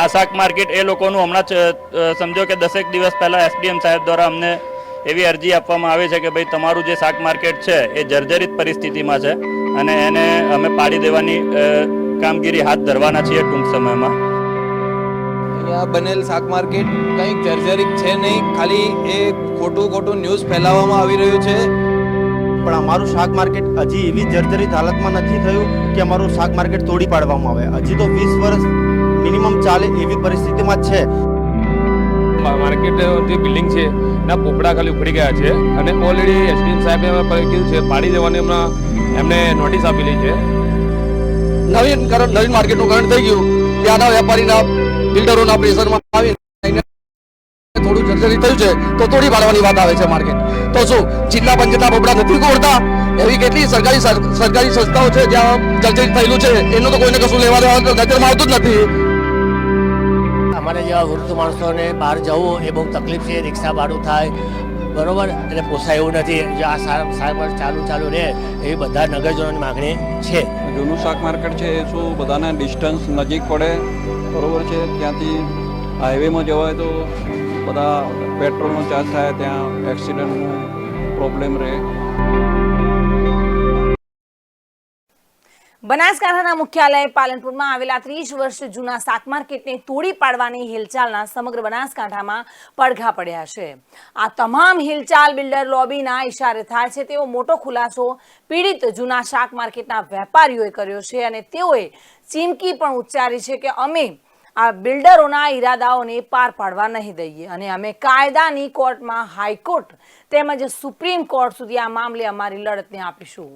આ શાક માર્કેટ એ લોકોનું હમણાં જ સમજો કે 10 દિવસ પહેલાં એસડીએમ સાહેબ દ્વારા અમને એવી અરજી આપવામાં આવે છે કે ભાઈ તમારું જે શાક માર્કેટ છે એ જર્જરિત પરિસ્થિતિમાં છે અને એને અમે પાડી દેવાની કામગીરી હાથ ધરવાના છીએ ટૂંક સમયમાં. અહીંયા બનેલ શાક માર્કેટ કંઈક જર્જરિત છે નહીં, ખાલી એ ખોટું ન્યૂઝ ફેલાવવામાં આવી રહ્યું છે. પણ અમારું શાક માર્કેટ હજી એવી જર્જરિત હાલતમાં નથી થયું કે અમારું શાક માર્કેટ તોડી પાડવામાં આવે. હજી તો 20 વર્ષ મિનિમમ ચાલે એવી પરિસ્થિતિમાં જ છે. માર્કેટ જે બિલ્ડિંગ છે એના પોપડા ખાલી ઉખડી ગયા છે અને ઓલરેડી એસડીએમ સાહેબે કીધું છે પાડી દેવાની એમને નોટિસ આપેલી છે. નવીન માર્કેટનું કારણ થઈ ગયું. ત્યાંના વેપારીના બિલ્ડરોના પ્રેશરમાં આવીને થોડું જર્જરિત થયું છે તો તોડી પાડવાની વાત આવે છે માર્કેટ. તો શું જિલ્લા પંચાયતના પોપડા નથી તોડતા? એવી કેટલી સરકારી સંસ્થાઓ છે જ્યાં જર્જરિત થયેલું છે એનું તો કોઈને કશું લેવા દેવા નજરમાં આવતું જ નથી. અમારે જેવા વૃદ્ધ માણસોને બહાર જવું એ બહુ તકલીફ છે. રિક્ષા ભાડું થાય બરોબર એટલે પોસાય એવું નથી. જો આ શાક ચાલુ રહે એવી બધા નગરજનોની માગણી છે. જૂનું શાક માર્કેટ છે એ શું બધાને ડિસ્ટન્સ નજીક પડે બરોબર છે. ત્યાંથી હાઈવેમાં જવાય તો બધા પેટ્રોલનો ચાર્જ થાય, ત્યાં એક્સિડન્ટનું પ્રોબ્લેમ રહે. બનાસકાંઠાના મુખ્યાલય પાલનપુરમાં આવેલા 30 વર્ષ જૂના શાક માર્કેટને તોડી પાડવાની હિલચાલના સમગ્ર બનાસકાંઠામાં પડઘા પડ્યા છે. આ તમામ હિલચાલ બિલ્ડર લોબીના ઇશારે થાય છે તેવો મોટો ખુલાસો પીડિત જૂના શાક માર્કેટના વેપારીઓએ કર્યો છે અને તેઓએ ચીમકી પણ ઉચ્ચારી છે કે અમે આ બિલ્ડરોના ઈરાદાઓને પાર પાડવા નહીં દઈએ અને અમે કાયદાની કોર્ટમાં હાઈકોર્ટ તેમજ સુપ્રીમ કોર્ટ સુધી આ મામલે અમારી લડતને આપીશું.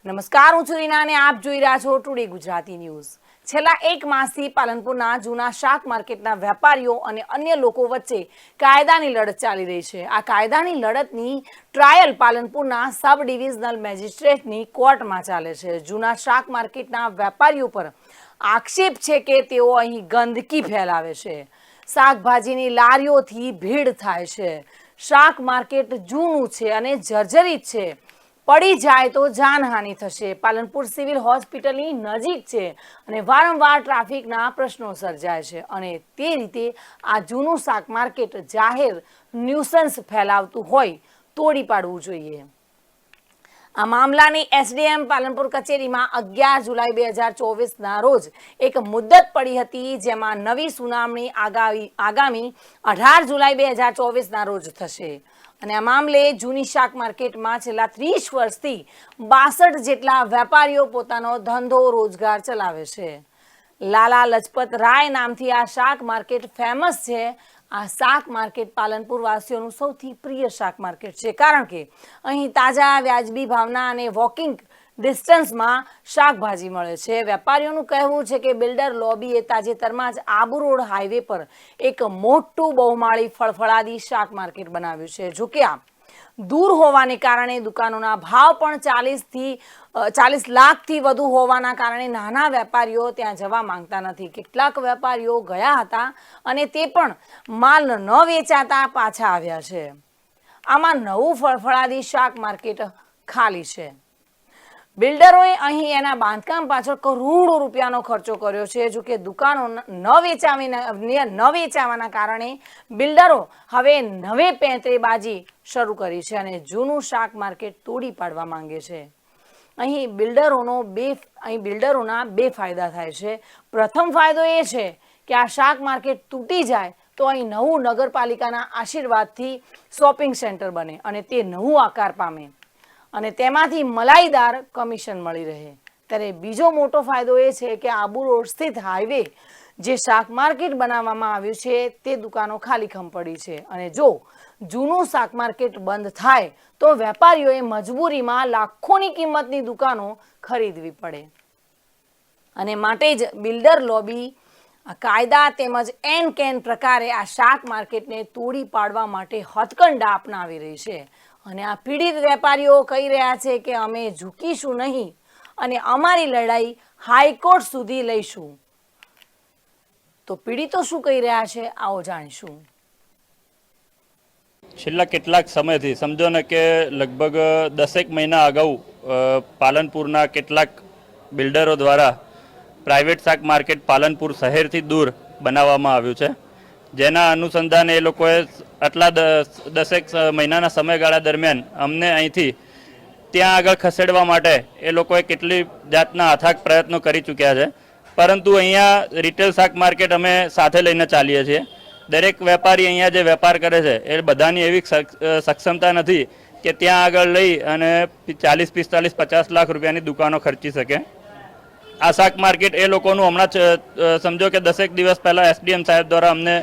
નમસ્કાર, હું છું રીના અને આપ જોઈ રહ્યા છો ટુડે ગુજરાતી ન્યૂઝ. છેલ્લા 1 માસથી પાલનપુરના જૂના શાક માર્કેટના વેપારીઓ અને અન્ય લોકો વચ્ચે કાયદાની લડત ચાલી રહી છે. આ કાયદાની લડતની ટ્રાયલ પાલનપુરના સબ ડિવિઝનલ મેજિસ્ટ્રેટની કોર્ટમાં ચાલે છે. જૂના શાક માર્કેટના વેપારીઓ પર આક્ષેપ છે કે તેઓ અહીં ગંદકી ફેલાવે છે. શાકભાજીની લારીઓથી ભીડ થાય છે. શાક માર્કેટ જૂનું છે અને જર્જરિત છે. પડી જાય તો જાનહાનિ થશે. પાલનપુર સિવિલ હોસ્પિટલની નજીક છે અને વારંવાર ટ્રાફિકના પ્રશ્નો સર્જાય છે અને તે રીતે આ જૂનું શાક માર્કેટ જાહેર ન્યુસન્સ ફેલાવતું હોય તોડી પાડવું જોઈએ. આ મામલાની એસડીએમ પાલનપુર કચેરીમાં 11 જુલાઈ 2024ના રોજ એક મુદ્દત પડી હતી, જેમાં નવી સુનાવણી આગામી 18 જુલાઈ 2024ના રોજ થશે. અને આ મામલે જૂની શાક માર્કેટમાં છેલ્લા 30 વર્ષથી 62 જેટલા વેપારીઓ પોતાનો ધંધો રોજગાર ચલાવે છે. લાલા લજપત રાય નામથી આ શાક માર્કેટ ફેમસ છે. આ શાક માર્કેટ પાલનપુર વાસીઓનું સૌથી પ્રિય શાક માર્કેટ છે, કારણ કે અહીં તાજા વ્યાજબી ભાવના અને વોકિંગ ડિસ્ટન્સમાં શાકભાજી મળે છે. વેપારીઓનું કહેવું છે કે બિલ્ડર લોબીએ તાજેતરમાં જ આબુ રોડ હાઈવે પર એક મોટું બહુમાળી ફળફળાદી શાક માર્કેટ બનાવ્યું છે. જો કે આ દૂર હોવાને કારણે દુકાનોના ભાવ પણ 40 લાખથી વધુ હોવાના કારણે નાના વેપારીઓ ત્યાં જવા માંગતા નથી. કેટલાક વેપારીઓ ગયા હતા અને તે પણ માલ ન વેચાતા પાછા આવ્યા છે. આમાં નવું ફળફળાદી શાક માર્કેટ ખાલી છે. બિલ્ડરોએ અહીં એના બાંધકામ પાછળ કરોડો રૂપિયાનો ખર્ચો કર્યો છે. જો કે દુકાનો ન વેચાવાના કારણે બિલ્ડરો હવે નવે પેંતરેબાજી શરૂ કરી છે અને જૂનું શાક માર્કેટ તોડી પાડવા માંગે છે. અહીં બિલ્ડરોના બે ફાયદા થાય છે. પ્રથમ ફાયદો એ છે કે આ શાક માર્કેટ તૂટી જાય તો અહીં નવું નગરપાલિકાના આશીર્વાદથી શોપિંગ સેન્ટર બને અને તે નવું આકાર પામે અને તેમાંથી મલાઈદાર કમિશન મળી રહે. ત્યારે બીજો મોટો ફાયદો એ છે કે આબુ રોડ સ્થિત હાઈવે જે શાક માર્કેટ બનાવવામાં આવ્યું છે તે દુકાનો ખાલીખમ પડી છે અને જો જૂનું શાક માર્કેટ બંધ થાય તો વેપારીઓએ મજબૂરીમાં લાખોની કિંમતની દુકાનો ખરીદવી પડે અને માટે જ બિલ્ડર લોબી કાયદા તેમજ એન કેન પ્રકારે આ શાક માર્કેટને તોડી પાડવા માટે હથકંડા અપનાવી રહી છે. અને આ પીડિત વેપારીઓ કહી રહ્યા છે કે અમે ઝૂકીશું નહીં અને અમારી લડાઈ હાઈકોર્ટ સુધી લઈશું. તો પીડિતો શું કહી રહ્યા છે આવો જાણીશું. છેલ્લા કેટલાક સમયથી સમજો ને કે લગભગ 10 મહિના અગાઉ પાલનપુરના કેટલાક બિલ્ડરો દ્વારા પ્રાઇવેટ શાક માર્કેટ પાલનપુર શહેરથી દૂર બનાવવામાં આવ્યું છે, જેના અનુસંધાને એ લોકોએ આટલા દસેક મહિનાના સમયગાળા દરમિયાન અમને અહીંથી ત્યાં આગળ ખસેડવા માટે એ લોકોએ કેટલી જાતના અથાગ પ્રયત્નો કરી ચૂક્યા છે. પરંતુ અહીંયા રિટેલ શાક માર્કેટ અમે સાથે લઈને ચાલીએ છીએ. દરેક વેપારી અહીંયા જે વેપાર કરે છે એ બધાની એવી સક્ષમતા નથી કે ત્યાં આગળ લઈ અને 40, 45, 50 લાખ રૂપિયાની દુકાનો ખર્ચી શકે. આ શાક માર્કેટ એ લોકોનું હમણાં જ સમજો કે 10 દિવસ પહેલાં SDM સાહેબ દ્વારા અમને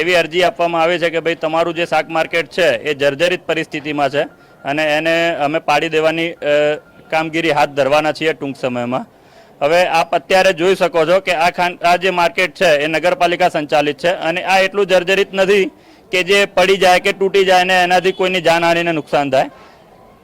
એવી અરજી આપવામાં આવી છે કે ભાઈ તમારું જે શાક માર્કેટ છે એ જર્જરિત પરિસ્થિતિમાં છે અને એને અમે પાડી દેવાની કામગીરી હાથ ધરવાના છીએ ટૂંક સમયમાં. હવે આપ અત્યારે જોઈ શકો છો કે આ જે માર્કેટ છે એ નગરપાલિકા સંચાલિત છે અને આ એટલું જર્જરિત નથી કે જે પડી જાય કે તૂટી જાય ને એનાથી કોઈની જાનહાનિને નુકસાન થાય.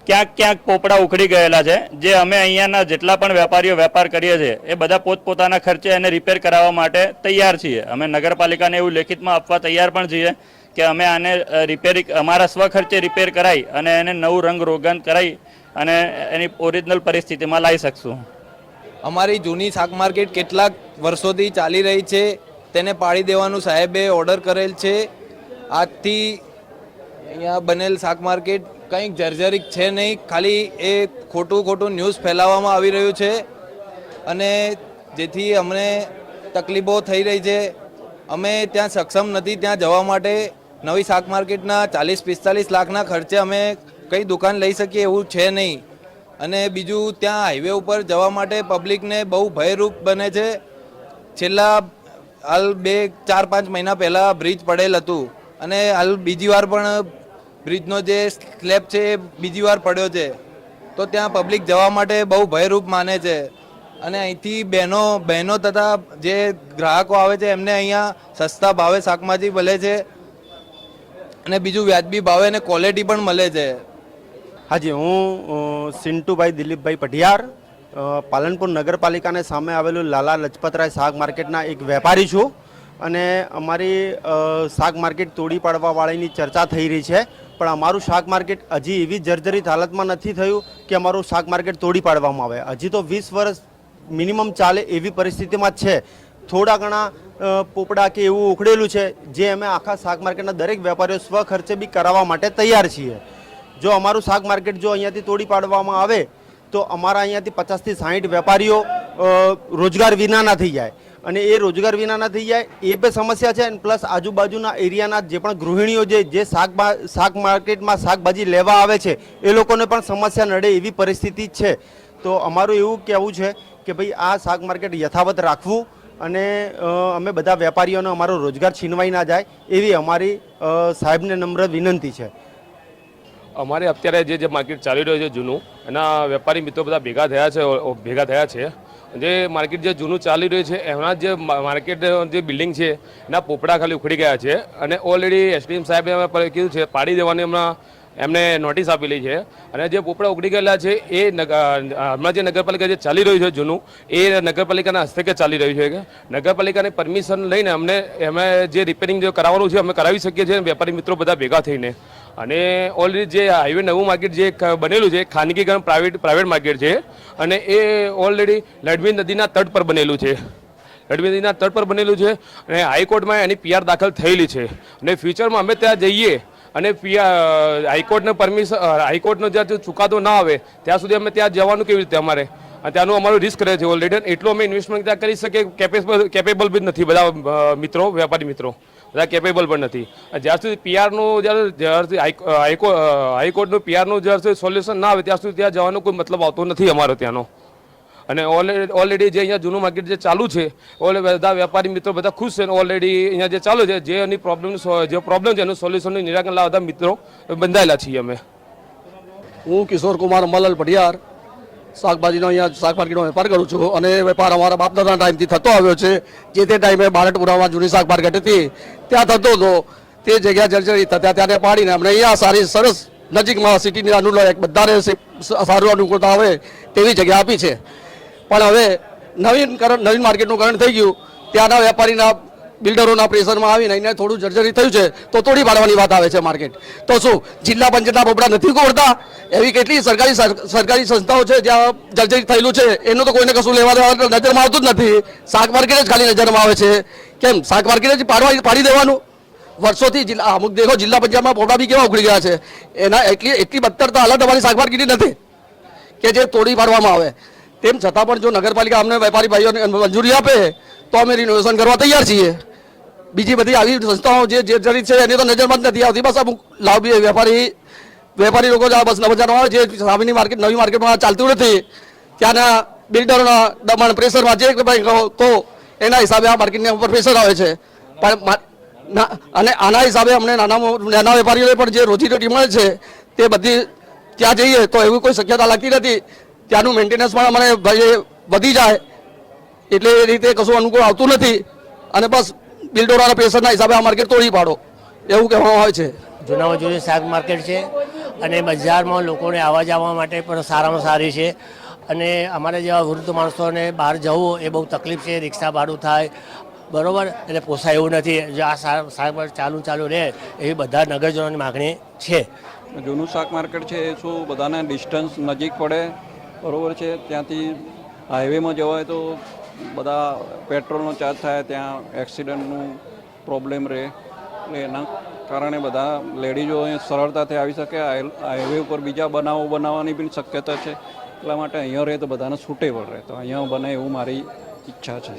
ક્યાંક પોપડા ઉખડી ગયેલા છે, જે અમે અહીંયાના જેટલા પણ વેપારીઓ વેપાર કરીએ છીએ એ બધા પોતપોતાના ખર્ચે એને રિપેર કરાવવા માટે તૈયાર છીએ. અમે નગરપાલિકાને એવું લેખિતમાં આપવા તૈયાર પણ છીએ કે અમે આને રિપેરિંગ અમારા સ્વખર્ચે રિપેર કરાવી અને એને નવું રંગ રોગન કરાવી અને એની ઓરિજિનલ પરિસ્થિતિમાં લાવી શકશું. અમારી જૂની શાક માર્કેટ કેટલાક વર્ષોથી ચાલી રહી છે, તેને પાડી દેવાનું સાહેબે ઓર્ડર કરેલ છે. આજથી અહીંયા બનેલ શાક માર્કેટ કંઈક જર્જરિત છે નહીં, ખાલી એ ખોટું ન્યૂઝ ફેલાવવામાં આવી રહ્યું છે અને જેથી અમને તકલીફો થઈ રહી છે. અમે ત્યાં સક્ષમ નથી ત્યાં જવા માટે. નવી શાક માર્કેટના 40-45 લાખના ખર્ચે અમે કઈ દુકાન લઈ શકીએ એવું છે નહીં. અને બીજું ત્યાં હાઈવે ઉપર જવા માટે પબ્લિકને બહુ ભયરૂપ બને છે. છેલ્લા હાલ 4-5 મહિના પહેલાં બ્રિજ પડેલ હતું અને હાલ બીજી વાર પણ બ્રિજનો જે સ્લેબ છે એ બીજી વાર પડ્યો છે, તો ત્યાં પબ્લિક જવા માટે બહુ ભયરૂપ માને છે. અને અહીંથી બહેનો તથા જે ગ્રાહકો આવે છે એમને અહીંયા સસ્તા ભાવે શાકભાજી મળે છે અને બીજું વ્યાજબી ભાવે અને ક્વોલિટી પણ મળે છે. હાજી, હું સિન્ટુભાઈ દિલીપભાઈ પઢિયાર, પાલનપુર નગરપાલિકાને સામે આવેલું લાલા લજપતરાય શાક માર્કેટના એક વેપારી છું અને અમારી શાક માર્કેટ તોડી પાડવાવાળીની ચર્ચા થઈ રહી છે, પણ અમારું શાક માર્કેટ હજી એવી જર્જરિત હાલતમાં નથી થયું કે અમારું શાક માર્કેટ તોડી પાડવામાં આવે. હજી તો 20 વર્ષ મિનિમમ ચાલે એવી પરિસ્થિતિમાં જ છે. થોડા ઘણા પોપડા કે એવું ઉખડેલું છે જે અમે આખા શાક માર્કેટના દરેક વેપારીઓ સ્વખર્ચે બી કરાવવા માટે તૈયાર છીએ. જો અમારું શાક માર્કેટ જો અહીંયાથી તોડી પાડવામાં આવે તો અમારા અહીંયાથી 50 થી 60 વેપારીઓ રોજગાર વિનાના થઈ જાય અને એ રોજગાર વિનાના થઈ જાય એ બે સમસ્યા છે. પ્લસ આજુબાજુના એરિયાના જે પણ ગૃહિણીઓ જે શાક માર્કેટમાં શાકભાજી લેવા આવે છે એ લોકોને પણ સમસ્યા નડે એવી પરિસ્થિતિ છે. તો અમારું એવું કહેવું છે કે ભાઈ આ શાક માર્કેટ યથાવત રાખવું અને અમે બધા વેપારીઓનો અમારો રોજગાર છીનવાઈ ના જાય એવી અમારી સાહેબને નમ્ર વિનંતી છે. અમારે અત્યારે જે માર્કેટ ચાલી રહ્યું છે જૂનું, એના વેપારી મિત્રો બધા ભેગા થયા છે. જે માર્કેટ જે જૂનું ચાલી રહ્યું છે એના જે માર્કેટ જે બિલ્ડિંગ છે એના પોપડા ખાલી ઉખડી ગયા છે અને ઓલરેડી SDM સાહેબે કીધું છે પાડી દેવાની હમણાં એમને નોટિસ આપેલી છે. અને જે પોપડા ઉખડી ગયેલા છે એ હમણાં જે નગરપાલિકા જે ચાલી રહ્યું છે જૂનું એ નગરપાલિકાના હસ્તકે ચાલી રહ્યું છે. કે નગરપાલિકાની પરમિશન લઈને અમે જે રિપેરિંગ જે કરાવવાનું છે અમે કરાવી શકીએ છીએ વેપારી મિત્રો બધા ભેગા થઈને. અને ઓલરેડી જે હાઈવે નવું માર્કેટ જે બનેલું છે ખાનગીકરણ પ્રાઇવેટ માર્કેટ છે અને એ ઓલરેડી લડવી નદીના તટ પર બનેલું છે. લડવી નદીના તટ પર બનેલું છે અને હાઈકોર્ટમાં એની PR દાખલ થયેલી છે. અને ફ્યુચરમાં અમે ત્યાં જઈએ અને હાઈકોર્ટનો જ્યાં ચુકાદો ના આવે ત્યાં સુધી અમે ત્યાં જવાનું કેવી રીતે અમારે ત્યાંનું અમારું રિસ્ક રહે છે ઓલરેડી. એટલું અમે ઇન્વેસ્ટમેન્ટ ત્યાં કરી શકીએ કેપેબલ બી નથી બધા મિત્રો વેપારી મિત્રો બધા કેપેબલ પણ નથી. જ્યાં સુધી PRનું જ્યારથી હાઈકોર્ટનું PRનું જ્યાં સુધી સોલ્યુશન ના આવે ત્યાં સુધી ત્યાં જવાનો કોઈ મતલબ આવતો નથી અમારો ત્યાંનો. અને ઓલરેડી જે અહીંયા જૂનું માર્કેટ જે ચાલુ છે બધા વેપારી મિત્રો બધા ખુશ છે. ઓલરેડી અહીંયા જે ચાલુ છે જે એની પ્રોબ્લેમ છે એનું સોલ્યુશનનું નિરાકરણ લાવવા બધા મિત્રો બંધાયેલા છીએ અમે. હું કિશોર કુમાર અંબાલાલ પઢિયાર શાકભાજીનો અહીંયા શાક માર્કેટનો વેપાર કરું છું અને વેપાર અમારા બાપદાદાના ટાઈમથી થતો આવ્યો છે. જે તે ટાઈમે બારટપુરામાં જૂની શાક માર્કેટ હતી ત્યાં થતો હતો. તે જગ્યા જર્જરિત હતા ત્યારે પાડીને અમને અહીંયા સારી સરસ નજીકમાં સિટીની અનુકૂળ બધાને સારું અનુકૂળતા આવે તેવી જગ્યા આપી છે. પણ હવે નવીન માર્કેટનું કરણ થઈ ગયું, ત્યાંના વેપારીના બિલ્ડરોના પ્રેશરમાં આવીને અહીંયા થોડું જર્જરિત થયું છે તો તોડી પાડવાની વાત આવે છે માર્કેટ. તો શું જિલ્લા પંચાયતના પોપડા નથી ખોરતા? એવી કેટલી સરકારી સંસ્થાઓ છે જ્યાં જર્જરિત થયેલું છે એનું તો કોઈને કશું લેવા દેવા નજરમાં આવતું જ નથી. શાક માર્કેટ જ ખાલી નજરમાં આવે છે. કેમ શાક માર્કેટ જ પાડી દેવાનું? વર્ષોથી અમુક દેખો જિલ્લા પંચાયતમાં પોપડા બી કેવા ઉખડી ગયા છે. એના એટલી બદતર તો હાલત અમારી શાક માર્કેટની નથી કે જે તોડી પાડવામાં આવે. તેમ છતાં પણ જો નગરપાલિકા અમને વેપારી ભાઈઓને મંજૂરી આપે તો અમે રિનોવેશન કરવા તૈયાર છીએ. બીજી બધી આવી સંસ્થાઓ જે જર્જરિત છે એની તો નજરમાં જ નથી આવતી. બસ અમુક લાભી વેપારી લોકો જ આ બસ નવજાનો આવે જે સામેની માર્કેટ નવી માર્કેટમાં ચાલતું નથી ત્યાંના બિલ્ડરોના દમણ પ્રેશરમાં જે ભાઈ તો એના હિસાબે આ માર્કેટની ઉપર પ્રેશર આવે છે. પણ અને આના હિસાબે અમને નાના વેપારીઓને પણ જે રોજીરોટી મળે છે તે બધી ત્યાં જઈએ તો એવી કોઈ શક્યતા લાગતી નથી. ત્યાંનું મેન્ટેનન્સ પણ અમને ભાઈ વધી જાય એટલે એ રીતે કશું અનુકૂળ આવતું નથી. અને બસ બિલ્ડરોના પ્રેશરના હિસાબે આ માર્કેટ તોડી પાડો એવું કહેવામાં આવે છે. જૂનામાં જૂની શાક માર્કેટ છે અને બજારમાં લોકોને આવવા જવા માટે પણ સારામાં સારી છે. અને અમારા જેવા વૃદ્ધ માણસોને બહાર જવું એ બહુ તકલીફ છે. રિક્ષા ભાડું થાય બરાબર એટલે પોસાય એવું નથી. જો આ શાક ચાલુ રહે એવી બધા નગરજનોની માગણી છે. જૂનું શાક માર્કેટ છે એ શું બધાને ડિસ્ટન્સ નજીક પડે, બરાબર છે. ત્યાંથી હાઈવેમાં જવાય તો બધા પેટ્રોલનો ચાર્જ થાય, ત્યાં એક્સિડન્ટનું પ્રોબ્લેમ રહે. એટલે એના કારણે બધા લેડીઝો સરળતાથી આવી શકે. હાઈવે ઉપર બીજા બનાવો બનાવવાની પણ શક્યતા છે. એટલા માટે અહીંયા રહે તો બધાને સુટેબલ રહે. તો અહીંયા બને એવું મારી ઈચ્છા છે.